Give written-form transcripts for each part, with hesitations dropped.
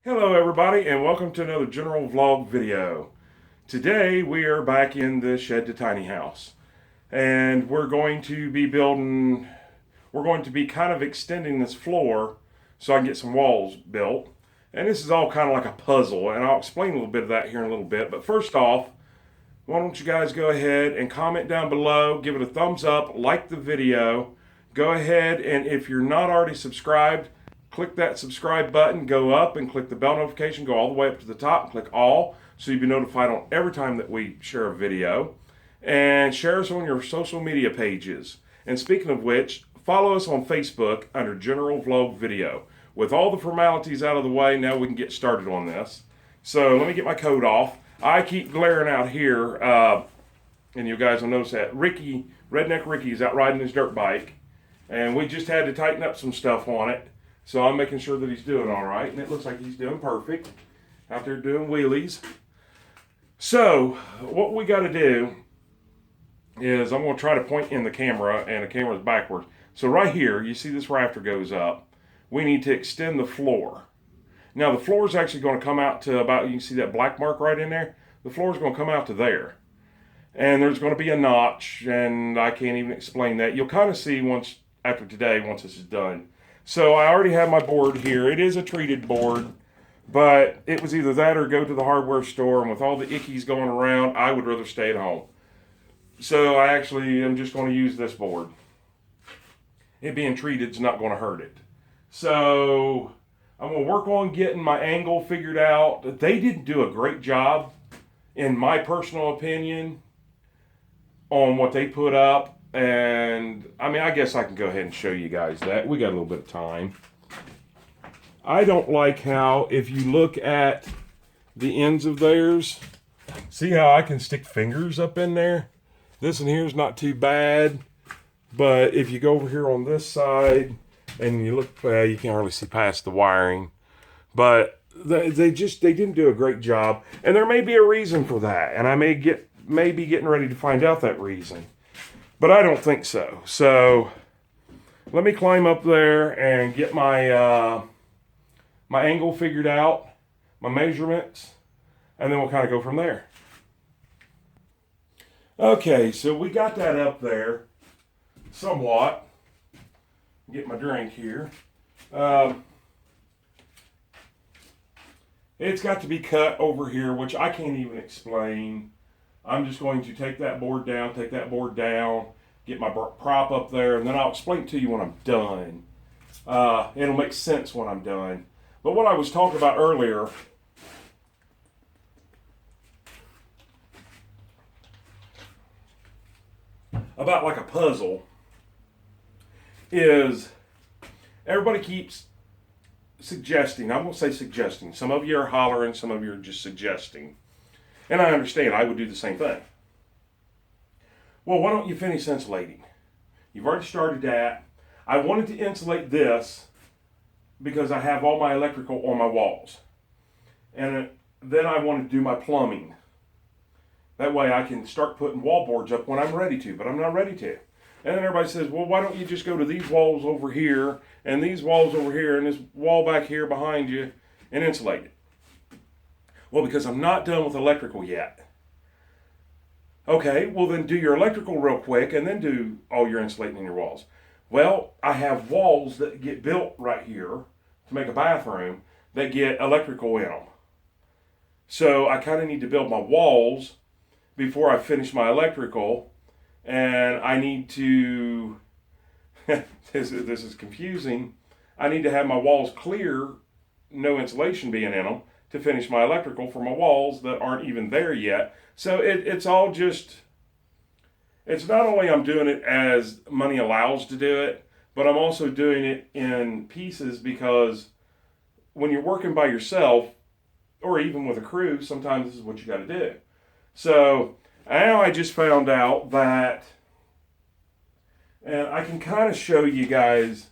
Hello everybody and welcome to another general vlog video. Today we are back in the shed to tiny house and we're going to be kind of extending this floor so I can get some walls built. And this is all kind of like a puzzle and I'll explain a little bit of that here in a little bit. But first off, why don't you guys go ahead and comment down below, give it a thumbs up, like the video. Go ahead and if you're not already subscribed, click that subscribe button, go up and click the bell notification, go all the way up to the top and click all so you'll be notified on every time that we share a video. And share us on your social media pages. And speaking of which, follow us on Facebook under General Vlog Video. With all the formalities out of the way, now we can get started on this. So let me get my coat off. I keep glaring out here, and you guys will notice that Redneck Ricky is out riding his dirt bike. And we just had to tighten up some stuff on it. So I'm making sure that he's doing all right, and it looks like he's doing perfect. Out there doing wheelies. So what we got to do is I'm going to try to point in the camera, and the camera's backwards. So right here, you see this rafter goes up. We need to extend the floor. Now the floor is actually going to come out to about, you can see that black mark right in there? The floor is going to come out to there. And there's going to be a notch, and I can't even explain that. You'll kind of see once after today, once this is done. So I already have my board here. It is a treated board, but it was either that or go to the hardware store. And with all the ickies going around, I would rather stay at home. So I actually am just going to use this board. It being treated is not going to hurt it. So I'm going to work on getting my angle figured out. They didn't do a great job, in my personal opinion, on what they put up. And I mean, I guess I can go ahead and show you guys that. We got a little bit of time. I don't like how, if you look at the ends of theirs, see how I can stick fingers up in there? This in here is not too bad. But if you go over here on this side and you look, well, you can't hardly see past the wiring. But they didn't do a great job. And there may be a reason for that. And I may be getting ready to find out that reason. But I don't think so. So let me climb up there and get my my angle figured out, my measurements, and then we'll kind of go from there. Okay, so we got that up there somewhat. Get my drink here. It's got to be cut over here, which I can't even explain. I'm just going to take that board down, get my prop up there, and then I'll explain to you when I'm done. It'll make sense when I'm done. But what I was talking about earlier, about like a puzzle, is everybody keeps suggesting. I won't say suggesting. Some of you are hollering, some of you are just suggesting. And I understand, I would do the same thing. Well, why don't you finish insulating? You've already started that. I wanted to insulate this because I have all my electrical on my walls. And then I want to do my plumbing. That way I can start putting wall boards up when I'm ready to, but I'm not ready to. And then everybody says, well, why don't you just go to these walls over here, and these walls over here, and this wall back here behind you, and insulate it? Well, because I'm not done with electrical yet. Okay, well then do your electrical real quick and then do all your insulating in your walls. Well, I have walls that get built right here to make a bathroom that get electrical in them. So I kind of need to build my walls before I finish my electrical. And I need to, this is confusing, I need to have my walls clear, no insulation being in them, to finish my electrical for my walls that aren't even there yet. So it's all just, it's not only I'm doing it as money allows to do it, but I'm also doing it in pieces because when you're working by yourself, or even with a crew, sometimes this is what you got to do. So now I just found out that, and I can kind of show you guys,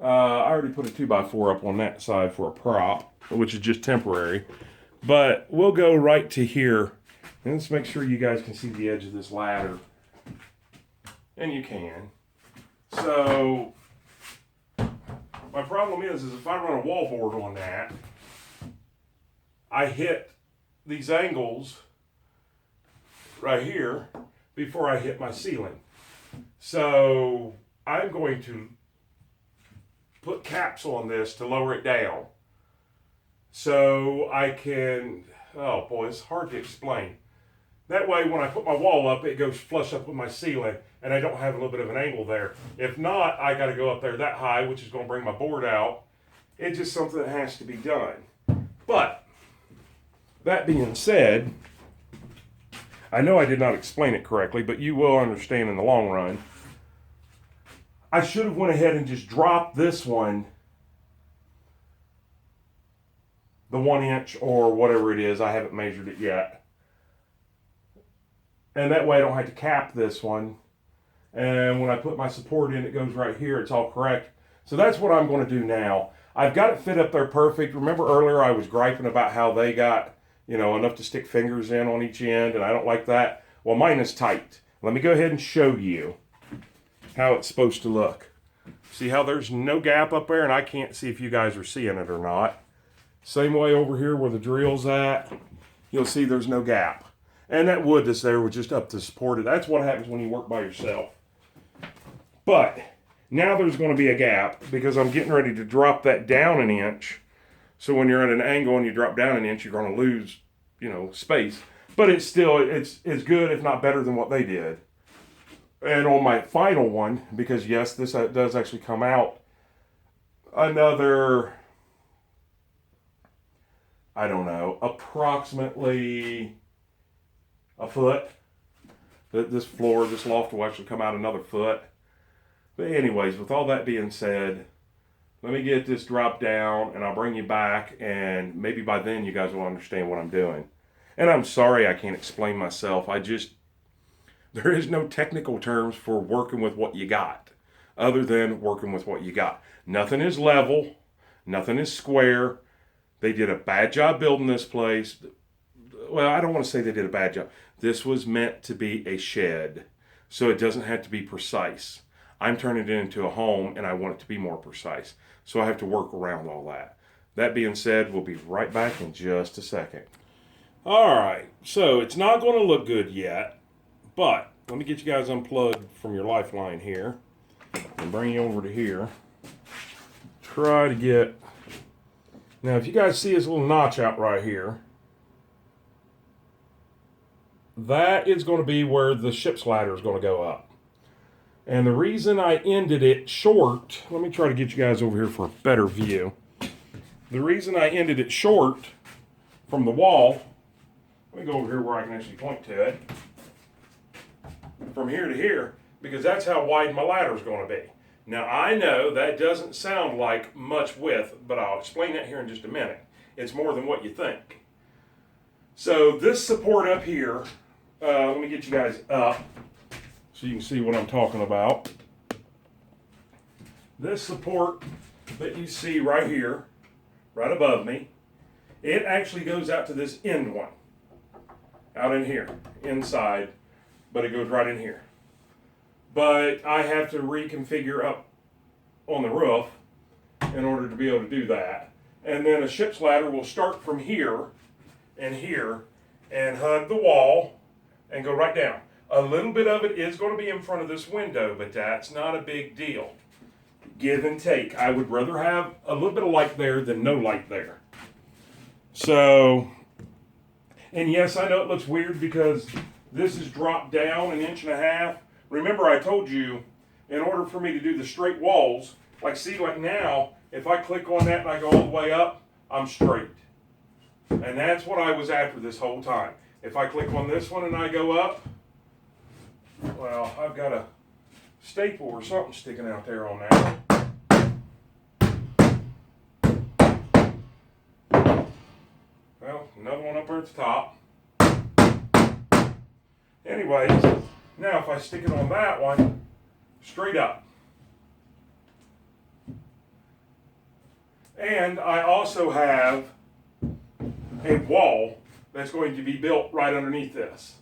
I already put a 2x4 up on that side for a prop, which is just temporary. But we'll go right to here. And let's make sure you guys can see the edge of this ladder. And you can. So, my problem is if I run a wall board on that, I hit these angles right here before I hit my ceiling. So I'm going to put caps on this to lower it down. So I can, oh boy, it's hard to explain. That way when I put my wall up, it goes flush up with my ceiling and I don't have a little bit of an angle there. If not, I got to go up there that high, which is going to bring my board out. It's just something that has to be done. But that being said, I know I did not explain it correctly, but you will understand in the long run. I should have went ahead and just dropped this one, the 1 inch or whatever it is. I haven't measured it yet. And that way I don't have to cap this one. And when I put my support in, it goes right here. It's all correct. So that's what I'm going to do now. I've got it fit up there perfect. Remember earlier I was griping about how they got, enough to stick fingers in on each end, and I don't like that. Well, mine is tight. Let me go ahead and show you how it's supposed to look. See how there's no gap up there, and I can't see if you guys are seeing it or not. Same way over here where the drill's at, you'll see there's no gap. And that wood that's there was just up to support it. That's what happens when you work by yourself. But now there's going to be a gap because I'm getting ready to drop that down an inch. So when you're at an angle and you drop down an inch, you're going to lose, space. But it's still, it's good, if not better than what they did. And on my final one, because yes, this does actually come out another, I don't know, approximately a foot. This floor, this loft will actually come out another foot. But anyways, with all that being said, let me get this dropped down and I'll bring you back, and maybe by then you guys will understand what I'm doing. And I'm sorry I can't explain myself. There is no technical terms for working with what you got other than working with what you got. Nothing is level. Nothing is square. They did a bad job building this place. Well, I don't want to say they did a bad job. This was meant to be a shed, so it doesn't have to be precise. I'm turning it into a home, and I want it to be more precise. So I have to work around all that. That being said, we'll be right back in just a second. All right, so it's not going to look good yet, but let me get you guys unplugged from your lifeline here and bring you over to here. Try to get... Now, if you guys see this little notch out right here, that is going to be where the ship's ladder is going to go up. And the reason I ended it short, let me try to get you guys over here for a better view. The reason I ended it short from the wall, let me go over here where I can actually point to it, from here to here, because that's how wide my ladder is going to be. Now I know that doesn't sound like much width, but I'll explain that here in just a minute. It's more than what you think. So this support up here, let me get you guys up so you can see what I'm talking about. This support that you see right here, right above me, it actually goes out to this end one, out in here, inside, but it goes right in here. But I have to reconfigure up on the roof in order to be able to do that. And then a ship's ladder will start from here and hug the wall and go right down. A little bit of it is going to be in front of this window, but that's not a big deal. Give and take. I would rather have a little bit of light there than no light there. So, and yes, I know it looks weird because this is dropped down 1.5 inches. Remember I told you, in order for me to do the straight walls, like now, if I click on that and I go all the way up, I'm straight. And that's what I was after this whole time. If I click on this one and I go up, well, I've got a staple or something sticking out there on that. Well, another one up there at the top. Anyways, now if I stick it on that one, straight up. And I also have a wall that's going to be built right underneath this.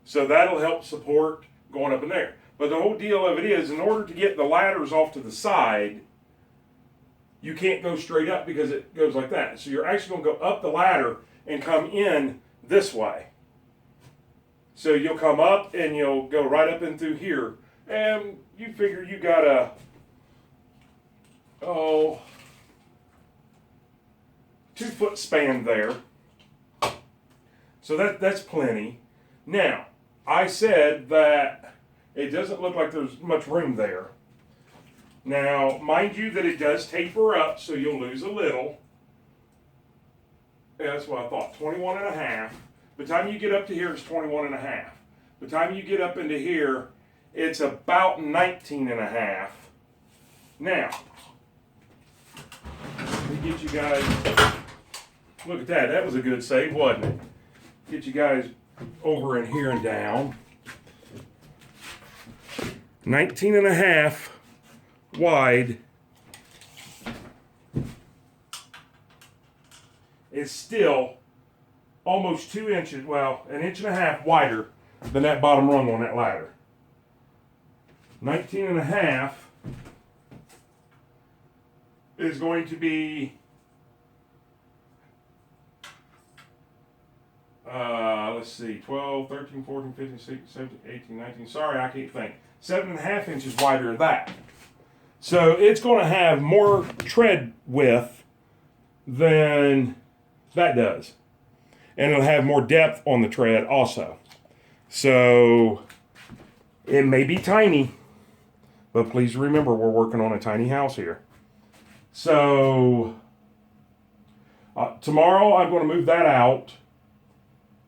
So that'll help support going up in there. But the whole deal of it is, in order to get the ladders off to the side, you can't go straight up because it goes like that. So you're actually going to go up the ladder and come in this way. So you'll come up and you'll go right up in through here. And you figure you got a, 2-foot span there. So that's plenty. Now, I said that it doesn't look like there's much room there. Now, mind you that it does taper up, so you'll lose a little. Yeah, that's what I thought, 21 and a half. By the time you get up to here, it's 21 and a half. By the time you get up into here, it's about 19 and a half. Now, let me get you guys, look at that, that was a good save, wasn't it? Get you guys over in here and down. 19 and a half wide is still almost 2 inches, well, 1.5 inches wider than that bottom rung on that ladder. 19 and a half is going to be let's see, 12, 13, 14, 15, 16, 17, 18, 19. Sorry, I can't think. 7.5 inches wider than that. So it's going to have more tread width than that does. And it'll have more depth on the tread also. So it may be tiny, but please remember we're working on a tiny house here. So tomorrow I'm going to move that out.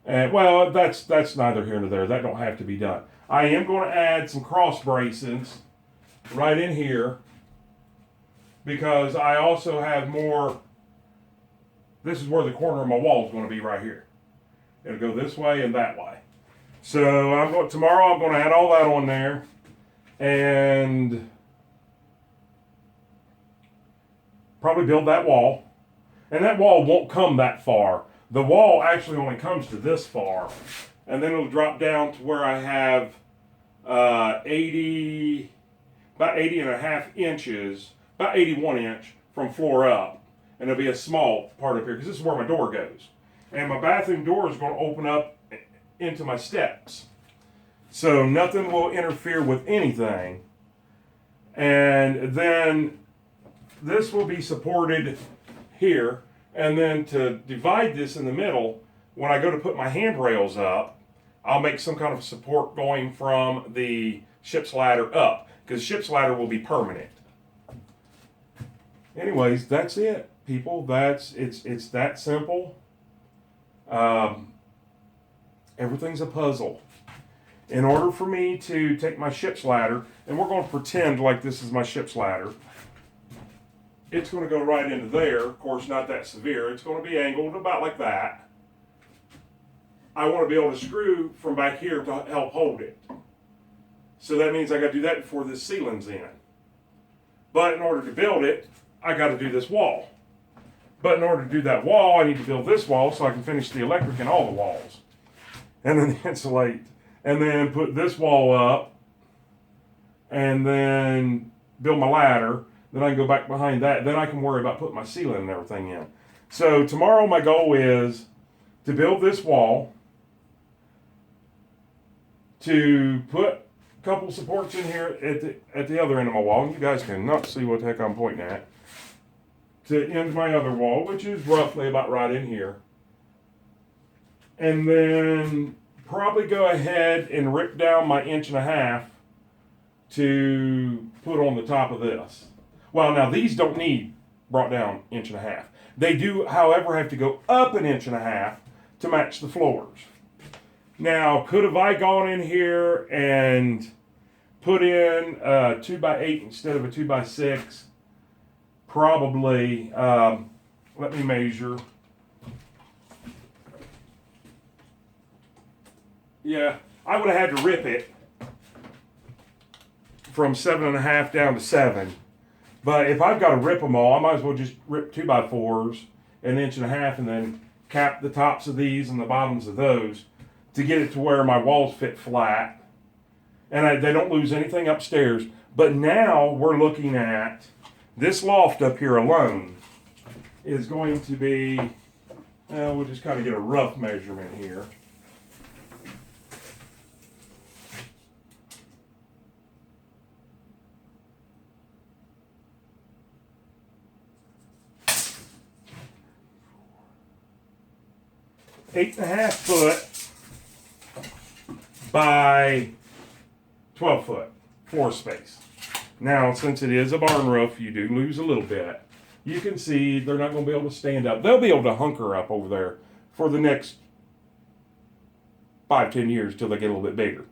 And well, that's neither here nor there. That don't have to be done. I am going to add some cross braces right in here because I also have more. This is where the corner of my wall is going to be right here. It'll go this way and that way. So tomorrow I'm going to add all that on there and probably build that wall. And that wall won't come that far. The wall actually only comes to this far. And then it'll drop down to where I have about 80 and a half inches, about 81 inch from floor up. And it'll be a small part up here because this is where my door goes. And my bathroom door is going to open up into my steps. So nothing will interfere with anything. And then this will be supported here. And then to divide this in the middle, when I go to put my handrails up, I'll make some kind of support going from the ship's ladder up. Because ship's ladder will be permanent. Anyways, that's it, people. It's that simple. Everything's a puzzle. In order for me to take my ship's ladder, and we're going to pretend like this is my ship's ladder, it's going to go right into there. Of course, not that severe. It's going to be angled about like that. I want to be able to screw from back here to help hold it. So that means I got to do that before this ceiling's in. But in order to build it, I got to do this wall. But in order to do that wall, I need to build this wall so I can finish the electric in all the walls. And then insulate. And then put this wall up. And then build my ladder. Then I can go back behind that. Then I can worry about putting my ceiling and everything in. So tomorrow my goal is to build this wall. To put a couple supports in here at the other end of my wall. And you guys cannot see what the heck I'm pointing at. To end my other wall, which is roughly about right in here. And then probably go ahead and rip down my 1.5 inches to put on the top of this. Well, now these don't need brought down 1.5 inches. They do, however, have to go up 1.5 inches to match the floors. Now, could have I gone in here and put in a 2x8 instead of a 2x6? Probably. Let me measure. Yeah, I would have had to rip it from 7.5 down to 7. But if I've got to rip them all, I might as well just rip 2x4s, 1.5 inches, and then cap the tops of these and the bottoms of those to get it to where my walls fit flat. And they don't lose anything upstairs. But now we're looking at This loft up here alone is going to be, we'll just kind of get a rough measurement here. Eight and a half foot by 12 foot floor space. Now, since it is a barn roof, you do lose a little bit. You can see they're not going to be able to stand up. They'll be able to hunker up over there for the next 5-10 years till they get a little bit bigger.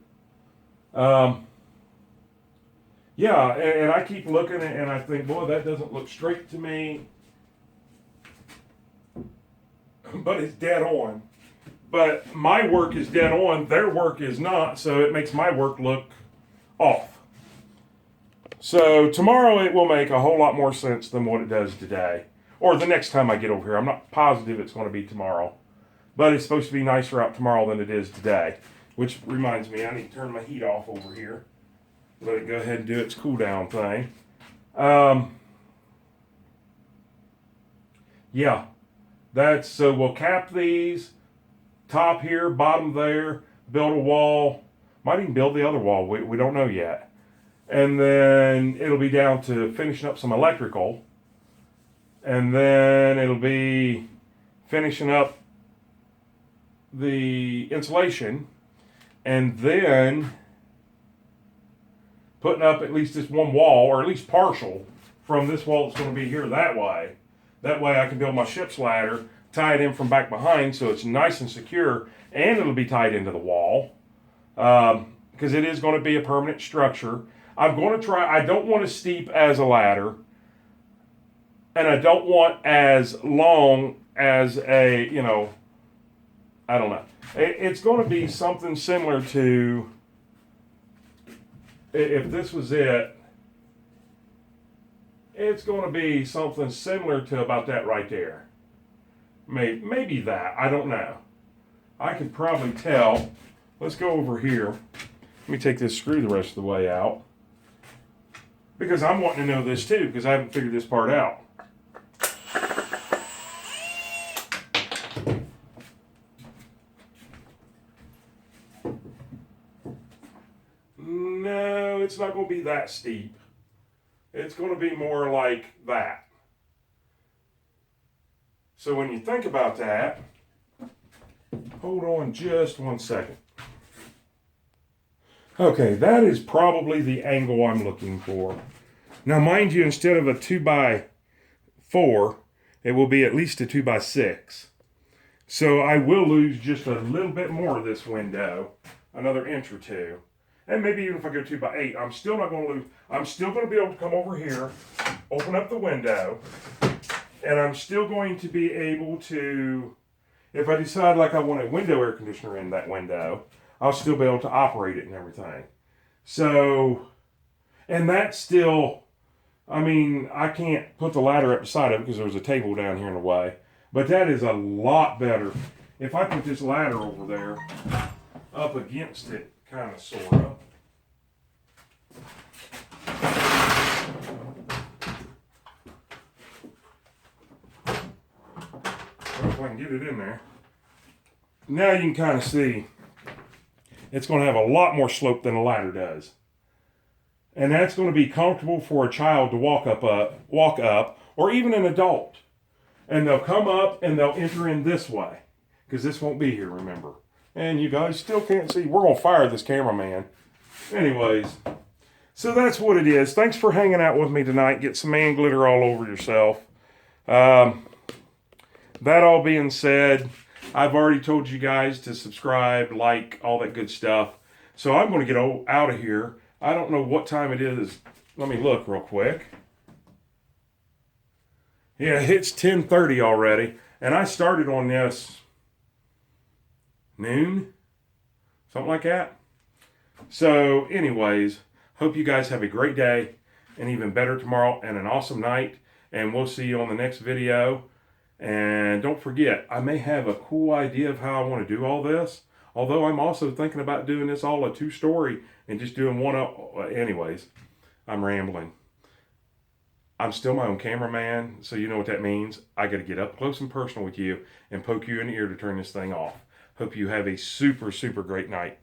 Yeah, and I keep looking and I think, boy, that doesn't look straight to me. But it's dead on. But my work is dead on, their work is not, so it makes my work look off. So tomorrow it will make a whole lot more sense than what it does today. Or the next time I get over here. I'm not positive it's going to be tomorrow. But it's supposed to be nicer out tomorrow than it is today. Which reminds me, I need to turn my heat off over here. Let it go ahead and do its cool down thing. Yeah. So we'll cap these. Top here, bottom there. Build a wall. Might even build the other wall. We don't know yet. And then it'll be down to finishing up some electrical. And then it'll be finishing up the insulation. And then putting up at least this one wall, or at least partial, from this wall that's going to be here that way. That way I can build my ship's ladder, tie it in from back behind so it's nice and secure, and it'll be tied into the wall. Because it is going to be a permanent structure. I'm going to try, I don't want as steep as a ladder, and I don't want as long as a, I don't know. It's going to be something similar to, if this was it, it's going to be something similar to about that right there. Maybe that, I don't know. I can probably tell. Let's go over here. Let me take this screw the rest of the way out. Because I'm wanting to know this too, because I haven't figured this part out. No, it's not going to be that steep. It's going to be more like that. So when you think about that, hold on just one second. Okay, that is probably the angle I'm looking for. Now, mind you, instead of a 2x4, it will be at least a 2x6. So I will lose just a little bit more of this window, another inch or two. And maybe even if I go 2x8, I'm still not going to lose. I'm still going to be able to come over here, open up the window, and I'm still going to be able to, if I decide like I want a window air conditioner in that window, I'll still be able to operate it and everything. So, and that's still, I mean, I can't put the ladder up beside it because there's a table down here in the way. But that is a lot better. If I put this ladder over there, up against it, kind of, sort of. If I can get it in there. Now you can kind of see it's going to have a lot more slope than a ladder does. And that's going to be comfortable for a child to walk up, or even an adult. And they'll come up and they'll enter in this way. Because this won't be here, remember. And you guys still can't see. We're going to fire this cameraman. Anyways, so that's what it is. Thanks for hanging out with me tonight. Get some man glitter all over yourself. That all being said, I've already told you guys to subscribe, like, all that good stuff. So I'm going to get out of here. I don't know what time it is. Let me look real quick. Yeah, it's 10:30 already. And I started on this noon, something like that. So anyways, hope you guys have a great day, and even better tomorrow, and an awesome night. And we'll see you on the next video. And don't forget, I may have a cool idea of how I want to do all this. Although I'm also thinking about doing this all a 2-story and just doing one up. Anyways, I'm rambling. I'm still my own cameraman, so you know what that means. I got to get up close and personal with you and poke you in the ear to turn this thing off. Hope you have a super, super great night.